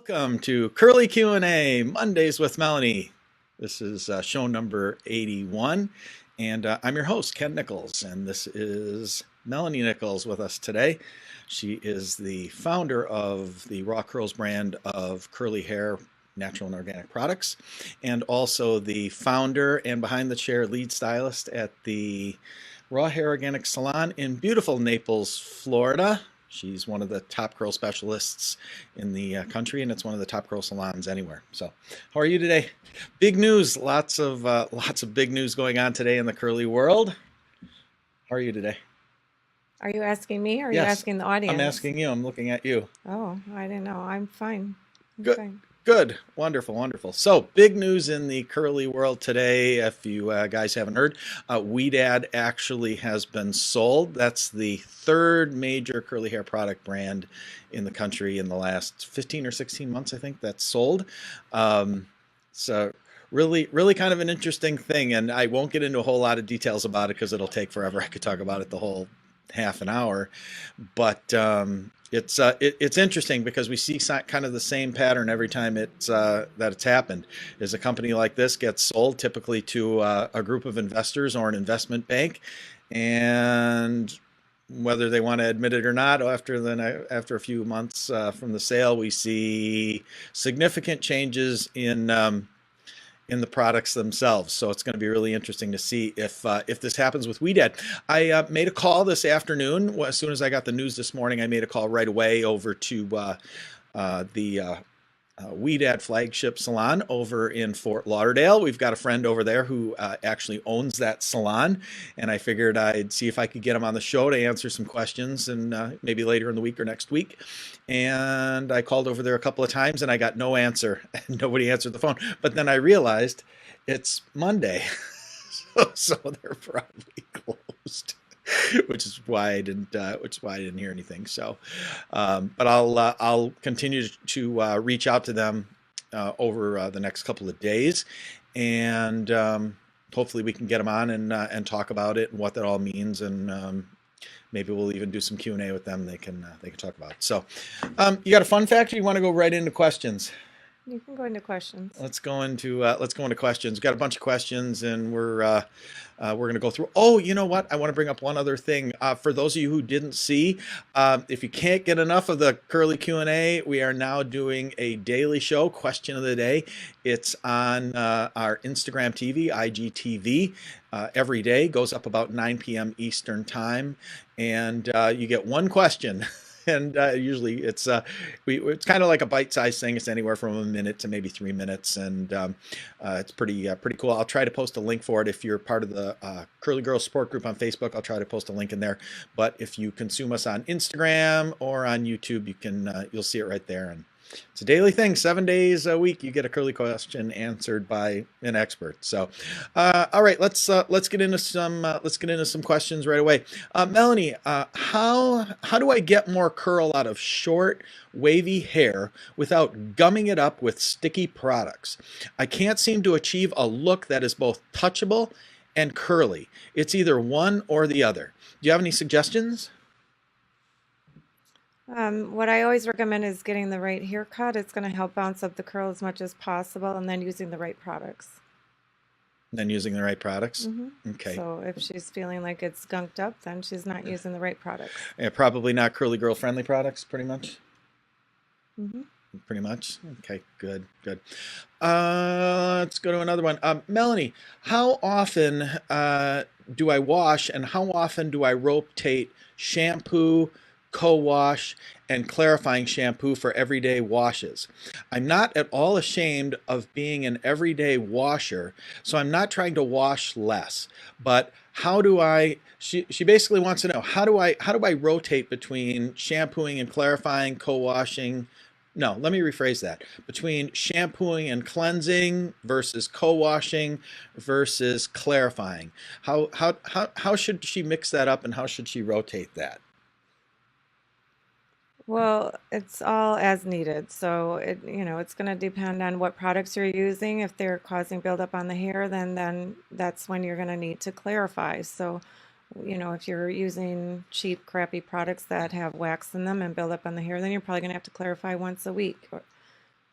Welcome to Curly Q&A Mondays with Melanie. This is show number 81, and I'm your host, Ken Nickels, and this is Melanie Nickels with us today. She is the founder of the Raw Curls brand of curly hair, natural and organic products, and also the founder and behind the chair lead stylist at the Raw Hair Organic Salon in beautiful Naples, Florida. She's one of the top curl specialists in the country, and it's one of the top curl salons anywhere. So, how are you today? Big news, lots of big news going on today in the curly world. How are you today? Are you asking me or are you Yes, asking the audience? I'm asking you. I'm looking at you. Oh, I didn't know. I'm fine. I'm Good. fine. Good. Wonderful. Wonderful. So, big news in the curly world today. If you guys haven't heard, Weedad actually has been sold. That's the third major curly hair product brand in the country in the last 15 or 16 months, I think, that's sold. So, really kind of an interesting thing. And I won't get into a whole lot of details about it because it'll take forever. I could talk about it the whole half an hour. But it's interesting because we see kind of the same pattern every time that it's happened. Is a company like this gets sold typically to a group of investors or an investment bank, and whether they want to admit it or not, after a few months from the sale, we see significant changes in the products themselves. So it's going to be really interesting to see if this happens with Weedad. I made a call this afternoon. As soon as I got the news this morning, I made a call right away over to the Weedad flagship salon over in Fort Lauderdale. We've got a friend over there who actually owns that salon, and I figured I'd see if I could get him on the show to answer some questions, and maybe later in the week or next week. And I called over there a couple of times, and I got no answer. Nobody answered the phone. But then I realized it's Monday, so they're probably closed. Which is why I didn't hear anything. So, but I'll continue to reach out to them over the next couple of days, and hopefully we can get them on and talk about it and what that all means, and maybe we'll even do some Q&A with them. They can talk about it. So, you got a fun fact, or you want to go right into questions? You can go into questions. Let's go into questions. We've got a bunch of questions, and we're going to go through. Oh, you know what? I want to bring up one other thing. For those of you who didn't see, if you can't get enough of the Curly Q&A, we are now doing a daily show, Question of the Day. It's on our Instagram TV, IGTV, every day. Goes up about 9 p.m. Eastern Time, and you get one question. And usually it's kind of like a bite-sized thing. It's anywhere from a minute to maybe 3 minutes, and it's pretty cool. I'll try to post a link for it if you're part of the Curly Girls Support Group on Facebook. I'll try to post a link in there. But if you consume us on Instagram or on YouTube, you'll see it right there. And it's a daily thing. 7 days a week, you get a curly question answered by an expert. So, all right, let's get into some questions right away. Melanie, how do I get more curl out of short, wavy hair without gumming it up with sticky products? I can't seem to achieve a look that is both touchable and curly. It's either one or the other. Do you have any suggestions? What I always recommend is getting the right haircut. It's going to help bounce up the curl as much as possible, and then using the right products. Then using the right products? Mm-hmm. Okay. So if she's feeling like it's gunked up, then she's not using the right products. Yeah, probably not curly girl friendly products, pretty much. Mm-hmm. Pretty much. Okay, good. Let's go to another one. Melanie, how often do I wash, and how often do I rotate shampoo, co-wash, and clarifying shampoo for everyday washes? I'm not at all ashamed of being an everyday washer, so I'm not trying to wash less. But how do I? She basically wants to know, how do I rotate between shampooing and clarifying, co-washing? No, let me rephrase that. Between shampooing and cleansing versus co-washing versus clarifying. How should she mix that up, and how should she rotate that? Well, it's all as needed. So it's going to depend on what products you're using. If they're causing buildup on the hair, then that's when you're going to need to clarify. So, if you're using cheap, crappy products that have wax in them and build up on the hair, then you're probably going to have to clarify once a week.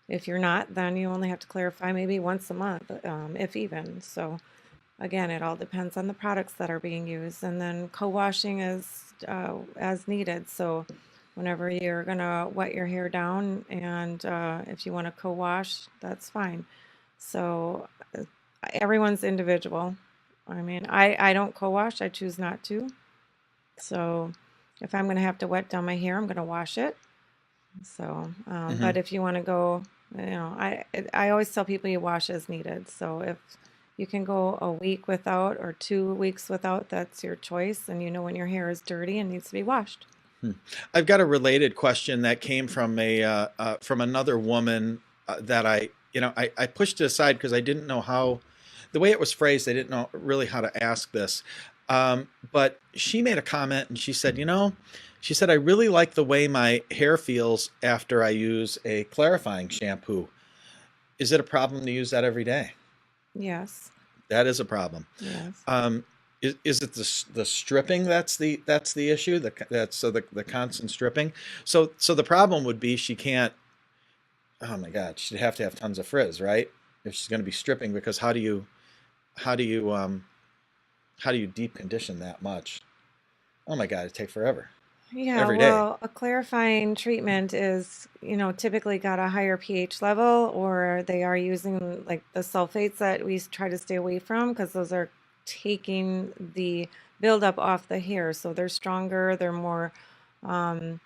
If you're not, then you only have to clarify maybe once a month, if even. So again, it all depends on the products that are being used. And then co-washing is as needed. So whenever you're gonna wet your hair down, and if you want to co-wash, that's fine. So everyone's individual. I mean, I don't co-wash. I choose not to. So if I'm gonna have to wet down my hair, I'm gonna wash it. So, Hmm. but if you want to go, I always tell people you wash as needed. So if you can go a week without or 2 weeks without, that's your choice, and you know when your hair is dirty and needs to be washed. I've got a related question that came from a from another woman that I pushed it aside because I didn't know how the way it was phrased. I didn't know really how to ask this, but she made a comment and she said, she said I really like the way my hair feels after I use a clarifying shampoo. Is it a problem to use that every day? Yes, That is a problem. yes. Um, is it the stripping that's the issue? That's so the constant stripping. So the problem would be she can't. Oh my God, she'd have to have tons of frizz, right? If she's going to be stripping, because how do you how do you deep condition that much? Oh my God, it'd take forever Yeah, every day. well, a clarifying treatment is, typically got a higher pH level, or they are using like the sulfates that we try to stay away from because those are taking the buildup off the hair. So they're stronger, they're more, um,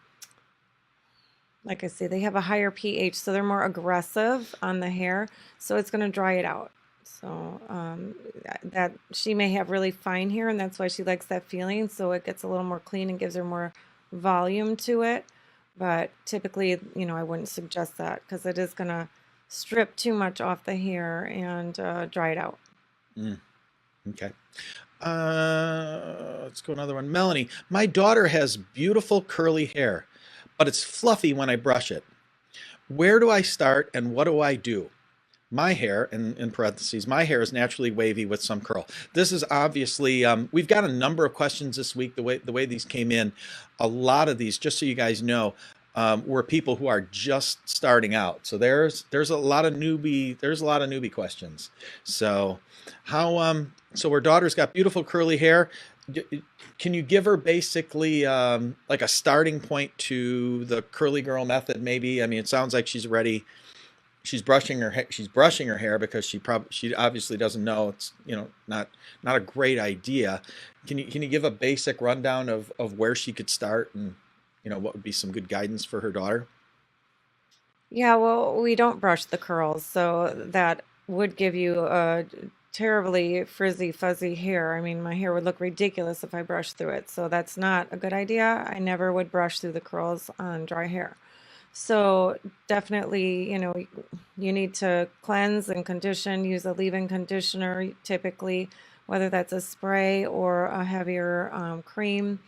like I say, they have a higher pH, so they're more aggressive on the hair. So it's going to dry it out. So that she may have really fine hair, and that's why she likes that feeling. So it gets a little more clean and gives her more volume to it. But typically, I wouldn't suggest that because it is going to strip too much off the hair and dry it out. Mm, okay. Let's go another one. Melanie, my daughter has beautiful curly hair, but it's fluffy when I brush it. Where do I start and what do I do? My hair, in parentheses, my hair is naturally wavy with some curl. This is obviously, we've got a number of questions this week. The way these came in, a lot of these, just so you guys know, were people who are just starting out. So there's a lot of newbie questions. So so her daughter's got beautiful curly hair. Can you give her basically like a starting point to the curly girl method? Maybe. I mean, it sounds like she's ready. She's brushing her hair because she obviously doesn't know it's not a great idea. Can you give a basic rundown of where she could start and what would be some good guidance for her daughter? Yeah, well, we don't brush the curls, so that would give you a terribly frizzy, fuzzy hair. I mean, my hair would look ridiculous if I brushed through it, so that's not a good idea. I never would brush through the curls on dry hair. So definitely, you need to cleanse and condition, use a leave-in conditioner typically, whether that's a spray or a heavier cream,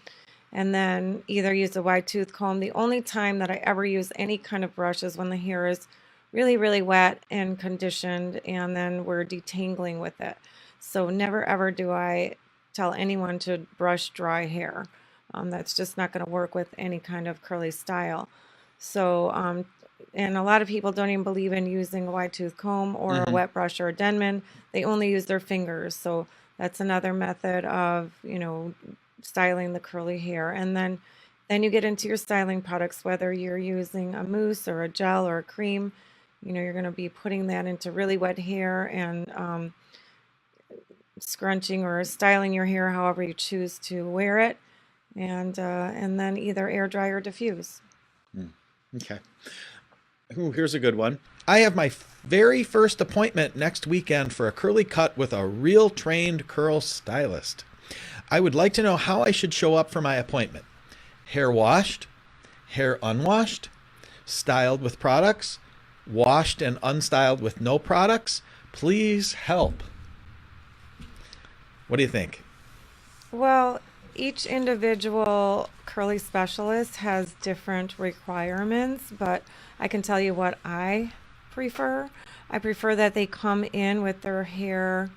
and then either use a wide tooth comb. The only time that I ever use any kind of brush is when the hair is really, really wet and conditioned, and then we're detangling with it. So never ever do I tell anyone to brush dry hair. That's just not going to work with any kind of curly style. So, and a lot of people don't even believe in using a wide tooth comb or a Hmm. wet brush or a Denman. They only use their fingers. So that's another method of, styling the curly hair. And then you get into your styling products, whether you're using a mousse or a gel or a cream. You're going to be putting that into really wet hair and scrunching or styling your hair however you choose to wear it, and then either air dry or diffuse. Okay. Ooh, here's a good one. I have my very first appointment next weekend for a curly cut with a real trained curl stylist. I would like to know how I should show up for my appointment. Hair washed, hair unwashed, styled with products, washed and unstyled with no products. Please help. What do you think? Well, each individual curly specialist has different requirements, but I can tell you what I prefer. I prefer that they come in with their hair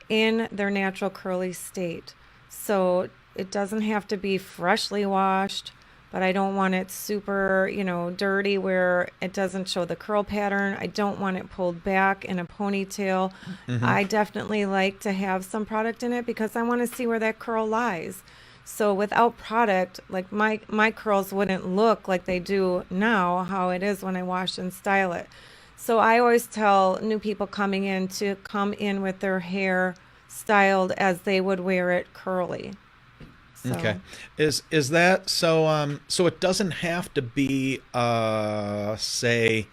in their natural curly state. So it doesn't have to be freshly washed but I don't want it super, dirty where it doesn't show the curl pattern. I don't want it pulled back in a ponytail. Mm-hmm. I definitely like to have some product in it because I want to see where that curl lies. So without product, like my curls wouldn't look like they do now, how it is when I wash and style it. So I always tell new people coming in to come in with their hair styled as they would wear it curly. Okay. So Is that so? So it doesn't have to be, say,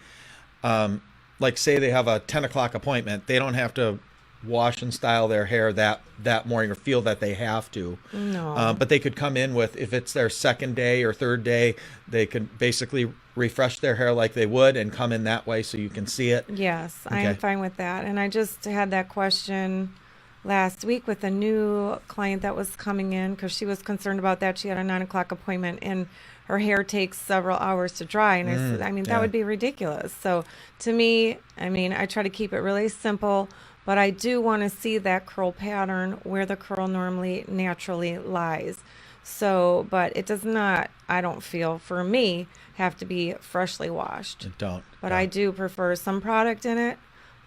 um, like say they have a 10 o'clock appointment. They don't have to wash and style their hair that morning or feel that they have to. no. But they could come in with, if it's their second day or third day, they could basically refresh their hair like they would and come in that way so you can see it. Yes, I am Okay. fine with that. And I just had that question last week with a new client that was coming in because she was concerned about that. She had a 9 o'clock appointment and her hair takes several hours to dry. And I said, I mean, that Yeah. would be ridiculous. So to me, I mean, I try to keep it really simple, but I do want to see that curl pattern where the curl normally naturally lies. So, but it does not, I don't feel for me, have to be freshly washed. Don't But I don't. do prefer some product in it.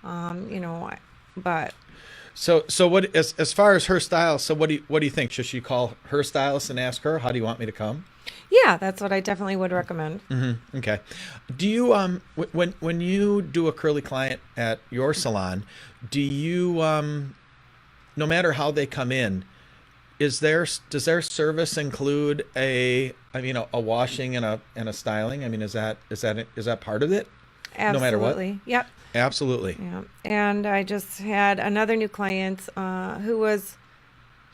Um, you know, I- but So what as far as her style? So what do you think? Should she call her stylist and ask her, how do you want me to come? yeah, that's what I definitely would recommend. Okay. Do you when you do a curly client at your salon, do you no matter how they come in, does their service include I mean a washing and a styling? I mean is that part of it? No matter what. Absolutely. Yep. Absolutely. Yeah. And I just had another new client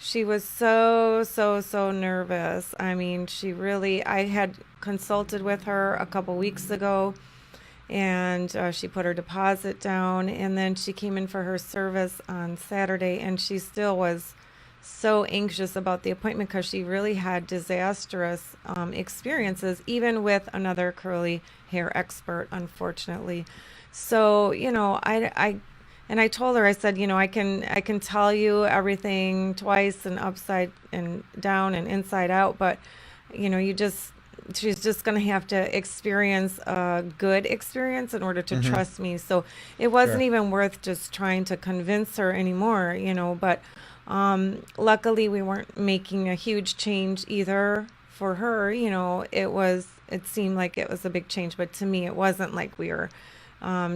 she was so nervous. I mean, I had consulted with her a couple weeks ago and she put her deposit down and then she came in for her service on Saturday and she still was so anxious about the appointment because she really had disastrous experiences even with another curly hair expert, unfortunately. So and I told her, I said, I can tell you everything twice and upside and down and inside out, but you just she's just going to have to experience a good experience in order to Mm-hmm. trust me. So it wasn't Sure. even worth just trying to convince her anymore, but luckily we weren't making a huge change either for her. It seemed like it was a big change, but to me, it wasn't like we were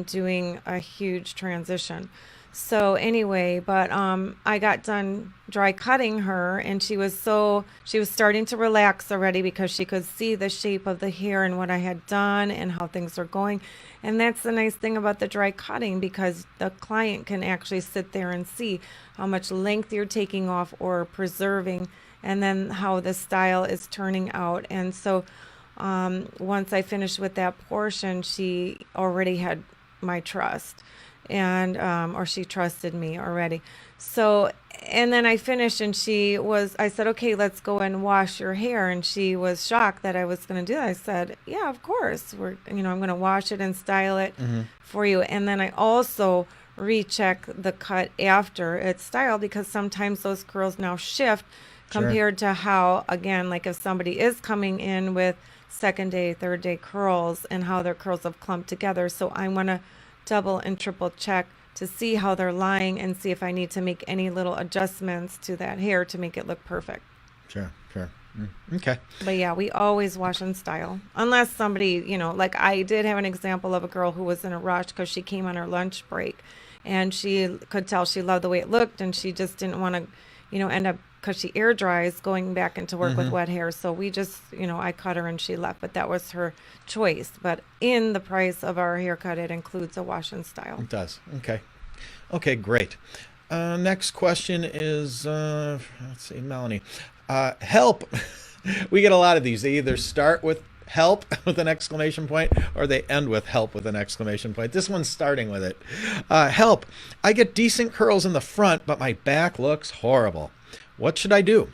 doing a huge transition. So anyway, but I got done dry cutting her, and she was starting to relax already because she could see the shape of the hair and what I had done and how things are going. And that's the nice thing about the dry cutting because the client can actually sit there and see how much length you're taking off or preserving, and then how the style is turning out. And so once I finished with that portion, she already had my trust, and or she trusted me already. So, and then I finished, and I said, okay, let's go and wash your hair. And she was shocked that I was going to do that. I said, yeah, of course. I'm going to wash it and style it Mm-hmm. for you. And then I also recheck the cut after it's styled because sometimes those curls now shift Sure. compared to how, again, like if somebody is coming in with second day, third day curls and how their curls have clumped together. So I want to double and triple check to see how they're lying and see if I need to make any little adjustments to that hair to make it look perfect. Sure. Sure. Okay. But yeah, we always wash and style. Unless somebody, like I did have an example of a girl who was in a rush because she came on her lunch break and she could tell she loved the way it looked and she just didn't want to, end up because she air dries going back into work with Mm-hmm. wet hair. So we just, I cut her and she left, but that was her choice. But in the price of our haircut, it includes a wash and style. It does. Okay. Okay. Great. Next question is let's see, Melanie. Help. We get a lot of these. They either start with help with an exclamation point or they end with help with an exclamation point. This one's starting with it. Help. I get decent curls in the front, but my back looks horrible. What should I do?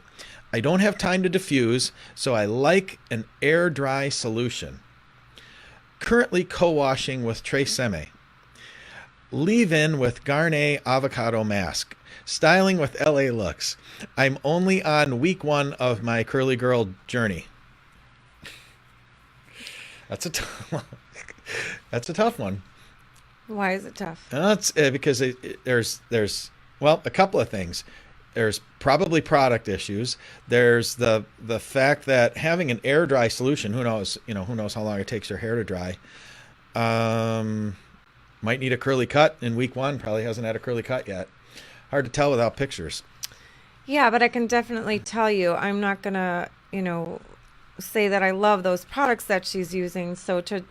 I don't have time to diffuse, so I like an air dry solution. Currently co-washing with Tresemme. Leave-in with Garnier avocado mask. Styling with LA Looks. I'm only on week 1 of my curly girl journey. That's a that's a tough one. Why is it tough? That's because there's well a couple of things. There's probably product issues. There's the fact that having an air dry solution, who knows how long it takes your hair to dry. Um, might need a curly cut in week one. Probably hasn't had a curly cut yet. Hard to tell without pictures. Yeah, but I can definitely tell you, I'm not gonna, say that I love those products that she's using. So to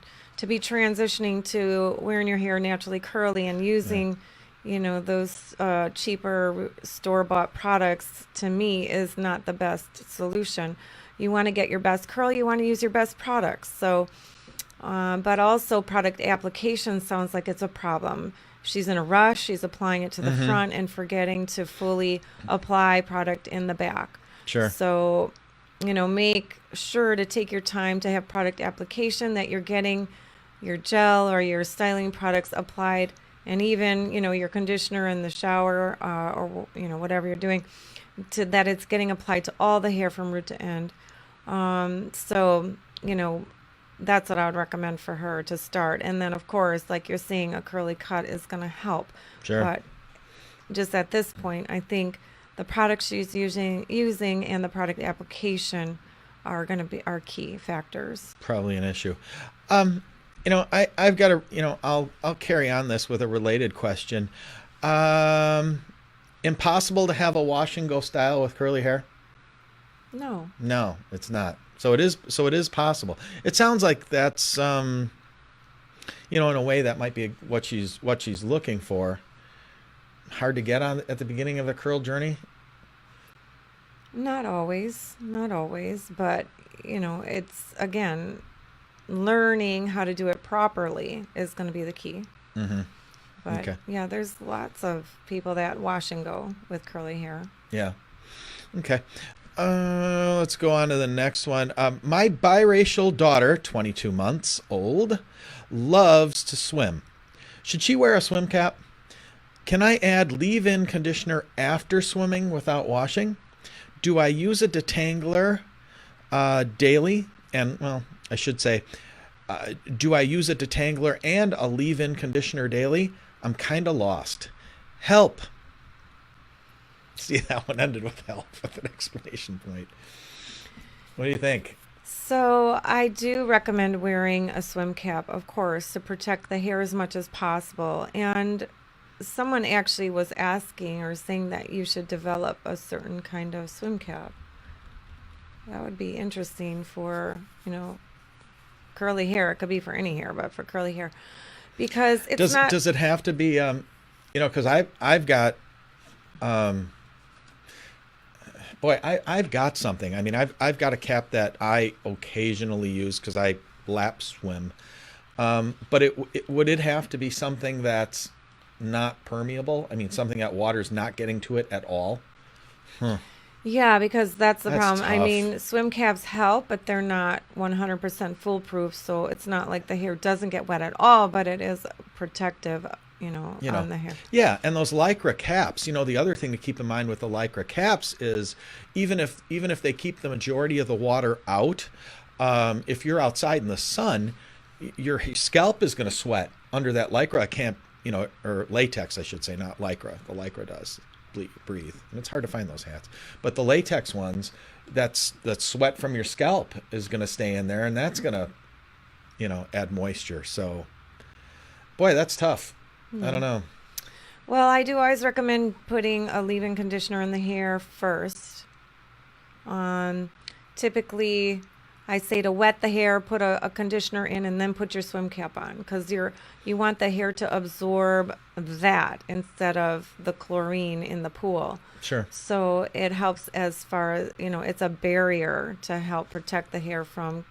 be transitioning to wearing your hair naturally curly and Yeah. using, those cheaper store-bought products to me is not the best solution. You want to get your best curl, you want to use your best products. So but also, product application sounds like it's a problem. She's in a rush, she's applying it to the Mm-hmm. front and forgetting to fully apply product in the back. Sure. So, make sure to take your time to have product application, that you're getting your gel or your styling products applied, and even, your conditioner in the shower, or, whatever you're doing, to that it's getting applied to all the hair from root to end. So, that's what I would recommend for her to start. And then, of course, like you're saying, a curly cut is going to help. Sure. But just at this point, I think the product she's using and the product application are going to be our key factors. Probably an issue. Um, I've got a, I'll carry on this with a related question. Um, impossible to have a wash and go style with curly hair? No. No, it's not. So it is possible. It sounds like that's in a way that might be what she's looking for. Hard to get on at the beginning of the curl journey. Not always, not always, but it's again, learning how to do it properly is going to be the key. Mm-hmm. But Okay. yeah, there's lots of people that wash and go with curly hair. Yeah. Okay. Let's go on to the next one. My biracial daughter, 22 months old, loves to swim. Should she wear a swim cap? Can I add leave-in conditioner after swimming without washing? Do I use a detangler daily? And, well, I should say, do I use a detangler and a leave-in conditioner daily? I'm kind of lost. Help. See, that one ended with help with an exclamation point. What do you think? So I do recommend wearing a swim cap, of course, to protect the hair as much as possible. And someone actually was asking or saying that you should develop a certain kind of swim cap. That would be interesting for, curly hair. It could be for any hair, but for curly hair. Because it's not, Does it have to be because I've got um boy, I've got something. I mean, I've got a cap that I occasionally use because I lap swim. But would it have to be something that's not permeable? I mean, something that water's not getting to it at all? Huh. yeah, because that's the That's problem. I tough. mean, swim caps help, but they're not 100% foolproof. So it's not like the hair doesn't get wet at all, but it is protective, You know, on the hair. yeah, and those lycra caps. The other thing to keep in mind with the lycra caps is even if they keep the majority of the water out, if you're outside in the sun, your scalp is going to sweat under that lycra. I can't, or latex, I should say, not lycra. The lycra does breathe, and it's hard to find those hats. But the latex ones, that sweat from your scalp is going to stay in there, and that's going to, add moisture. So, boy, that's tough. I don't Hmm. know. Well, I do always recommend putting a leave-in conditioner in the hair first. Um, Typically, I say to wet the hair, put a conditioner in, and then put your swim cap on because you want the hair to absorb that instead of the chlorine in the pool. Sure. So it helps as far as, it's a barrier to help protect the hair from,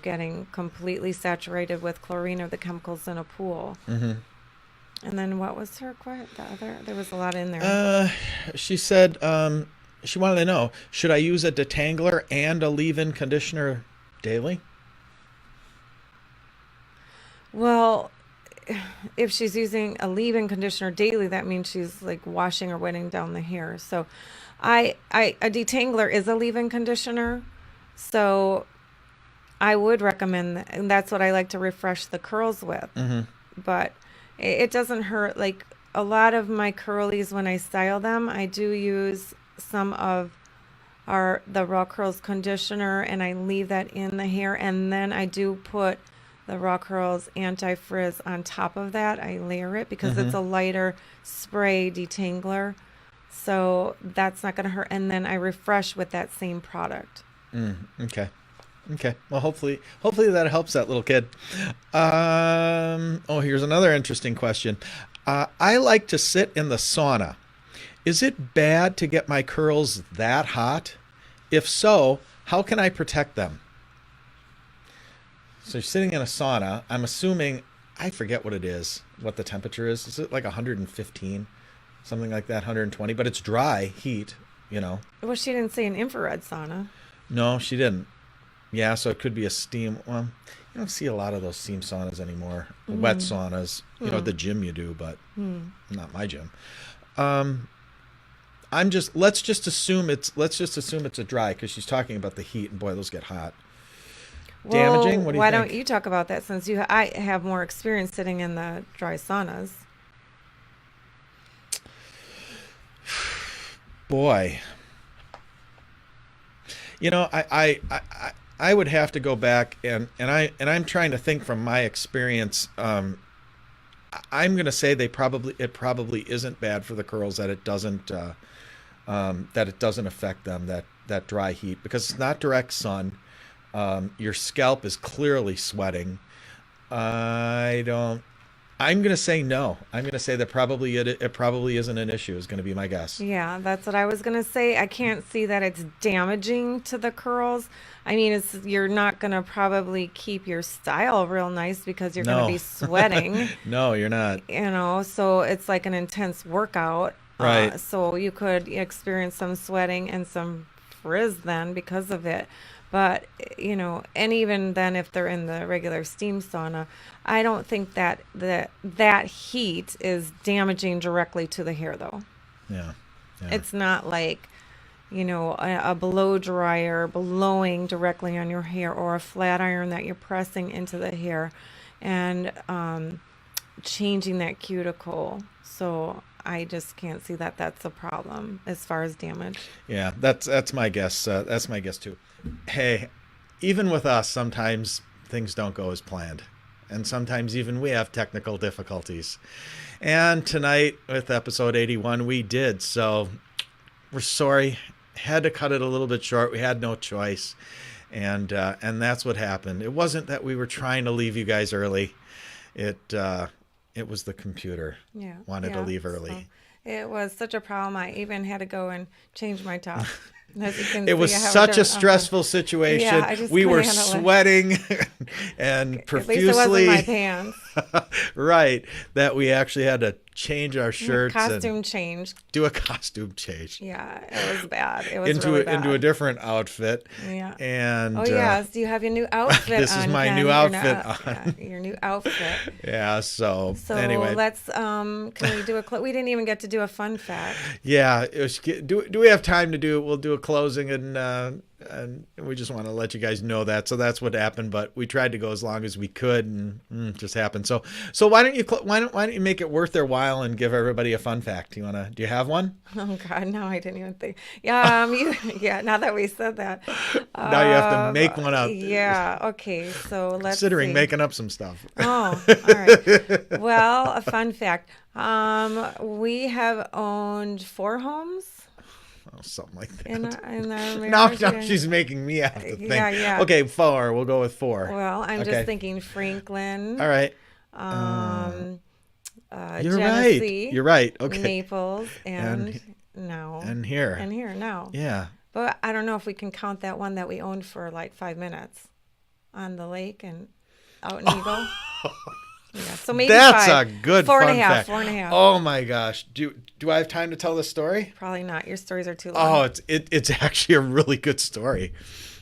getting completely saturated with chlorine or the chemicals in a pool. Hmm. And then what was the other? There was a lot in there. Uh, she said she wanted to know, should I use a detangler and a leave-in conditioner daily? Well, if she's using a leave-in conditioner daily, that means she's like washing or wetting down the hair. So, a detangler is a leave-in conditioner. So I would recommend that, and that's what I like to refresh the curls with. But it doesn't hurt. Like a lot of my curlies, when I style them, I do use some of the Raw Curls conditioner, and I leave that in the hair, and then I do put the Raw Curls anti-frizz on top of that. I layer it because it's a lighter spray detangler, so that's not going to hurt. And then I refresh with that same product. Okay. Okay. Well, hopefully that helps that little kid. Oh, here's another interesting question. I like to sit in the sauna. Is it bad to get my curls that hot? If so, how can I protect them? So you're sitting in a sauna. I'm assuming, I forget what it is, what the temperature is. Is it like 115? Something like that, 120, but it's dry heat, you know. Well, she didn't say an infrared sauna. No, she didn't. Yeah, so it could be a steam. Well, you don't see a lot of those steam saunas anymore. Wet saunas, you know, at the gym you do, but not my gym. Let's just assume it's a dry, because she's talking about the heat, and boy, those get hot. Well, Damaging? What do you why think? don't you talk about that, since I have more experience sitting in the dry saunas. Boy, you know, I would have to go back, and I'm trying to think from my experience. I'm going to say it probably isn't bad for the curls, that it doesn't affect them, that dry heat, because it's not direct sun. Your scalp is clearly sweating. I don't. I'm going to say no. I'm going to say that it probably isn't an issue, is going to be my guess. Yeah, that's what I was gonna say. I can't see that it's damaging to the curls. I mean, you're not gonna probably keep your style real nice because you're gonna No. be sweating, No, you're not. so it's like an intense workout. Right. So you could experience some sweating and some frizz then because of it. But, and even then, if they're in the regular steam sauna, I don't think that heat is damaging directly to the hair, though. Yeah. Yeah. It's not like, a blow dryer blowing directly on your hair, or a flat iron that you're pressing into the hair and changing that cuticle. So I just can't see that that's a problem as far as damage. Yeah, that's my guess. That's my guess too. Hey, even with us, sometimes things don't go as planned, and sometimes even we have technical difficulties. And tonight, with episode 81, we did. So we're sorry. Had to cut it a little bit short. We had no choice, and that's what happened. It wasn't that we were trying to leave you guys early. It was the computer Yeah. wanted to Yeah. leave So early. it was such a problem. I even had to go and change my top. As you can It was see, I have such a dirt. stressful situation. Yeah, I just We were couldn't handle it. sweating and At least it wasn't my profusely, pants. right, that we actually had to change our shirts Costume and changed. do a costume change Yeah, it was bad. It was into really into a bad. different outfit. Yeah. And Oh yes, do you have your new outfit this is on, my Ken? new Your outfit yeah, on. your new outfit. Yeah, so So anyway, let's can we do we didn't even get to do a fun fact. yeah, do we have time to do? We'll do a closing, and we just want to let you guys know that. So that's what happened, but we tried to go as long as we could, and it just happened. So why don't you make it worth their while and give everybody a fun fact? Do you have one? Oh God, no, I didn't even think. Yeah, yeah. Now that we said that, Now you have to make one up. yeah. Okay, so let's Considering see. making up some stuff. Oh, all right. Well, a fun fact. We have owned 4 homes Oh, something like that. in our Now marriage. Yeah. she's making me have to think. Yeah, yeah. Okay, 4. We'll go with 4. Well, I'm Okay. just thinking Franklin, All right. um, You're Genesee, right. You're right. Okay. Naples, And- now. And here. And here now. Yeah. But I don't know if we can count that one that we owned for like 5 minutes on the lake and out in Eagle. Yeah, so maybe That's 5. a good 4 and fun a half, fact. 4.5. Oh my gosh. Do I have time to tell this story? Probably not. Your stories are too long. Oh, it's actually a really good story.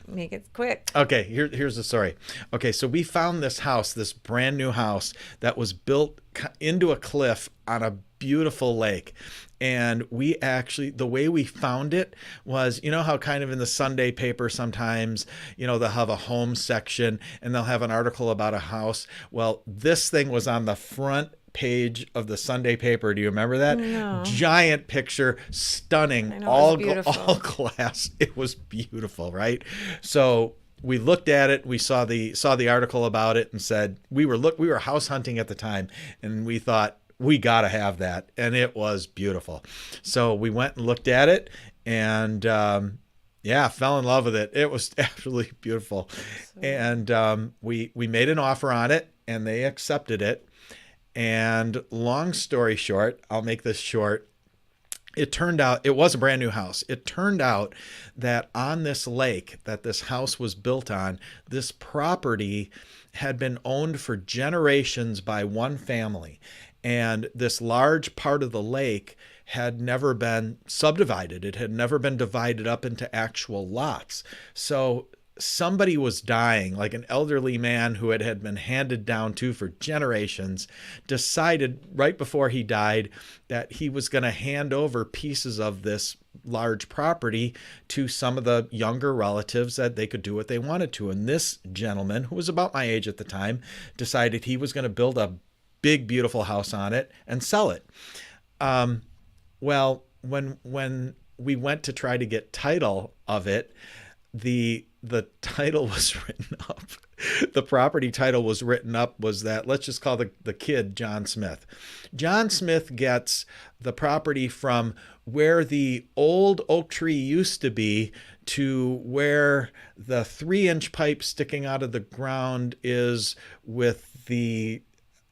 Make it quick. Okay, here's the story. Okay, so we found this brand new house that was built into a cliff on a beautiful lake. And we actually, the way we found it was, you know how kind of in the Sunday paper sometimes, they'll have a home section and they'll have an article about a house. Well, this thing was on the front page of the Sunday paper. Do you remember that? No. Giant picture, stunning, I know, all beautiful. all glass. It was beautiful, right? So we looked at it, we saw the article about it and said, we were house hunting at the time, and we thought, we got to have that. And it was beautiful. So we went and looked at it, and fell in love with it. It was absolutely beautiful. And we made an offer on it, and they accepted it. And long story short, I'll make this short. It turned out, it was a brand new house. It turned out that on this lake that this house was built on, this property had been owned for generations by one family. And this large part of the lake had never been subdivided. It had never been divided up into actual lots. So somebody was dying, like an elderly man who had been handed down to for generations, decided right before he died that he was going to hand over pieces of this large property to some of the younger relatives that they could do what they wanted to. And this gentleman, who was about my age at the time, decided he was going to build a big, beautiful house on it and sell it. Well, when we went to try to get title of it, the title was written up. The property title was written up was that, let's just call the kid John Smith. John Smith gets the property from where the old oak tree used to be to where the 3-inch pipe sticking out of the ground is with the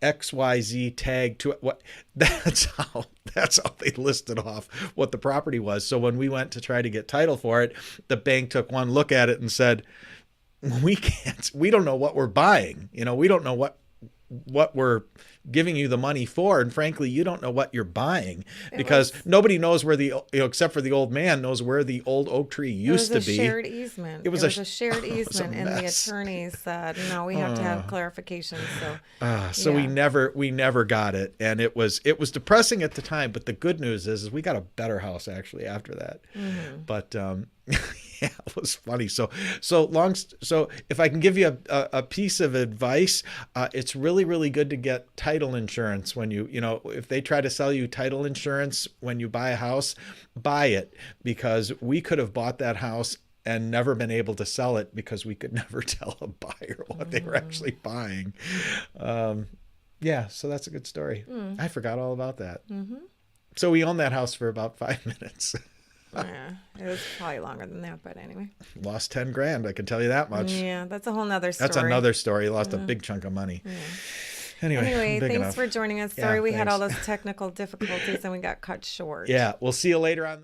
XYZ tag to it. What that's how they listed off what the property was. So when we went to try to get title for it, the bank took one look at it and said, we don't know what we're buying. We don't know what we're giving you the money for, and frankly, you don't know what you're buying, because nobody knows where except for the old man, knows where the old oak tree used to be. It was a shared easement. It was a shared easement, and the attorneys said, no, we have to have clarification. So we never got it, and it was depressing at the time. But the good news is we got a better house actually after that. Mm-hmm. But yeah, it was funny. So if I can give you a piece of advice, it's really, really good to get title insurance when if they try to sell you title insurance when you buy a house, buy it, because we could have bought that house and never been able to sell it because we could never tell a buyer what they were actually buying. So that's a good story. I forgot all about that. Mm-hmm. So we owned that house for about 5 minutes. Yeah, it was probably longer than that, but anyway. Lost 10 grand, I can tell you that much. Yeah, that's a whole nother story. That's another story. Lost a big chunk of money. Yeah. Anyway, thanks enough for joining us. Sorry we had all those technical difficulties and we got cut short. Yeah, we'll see you later on.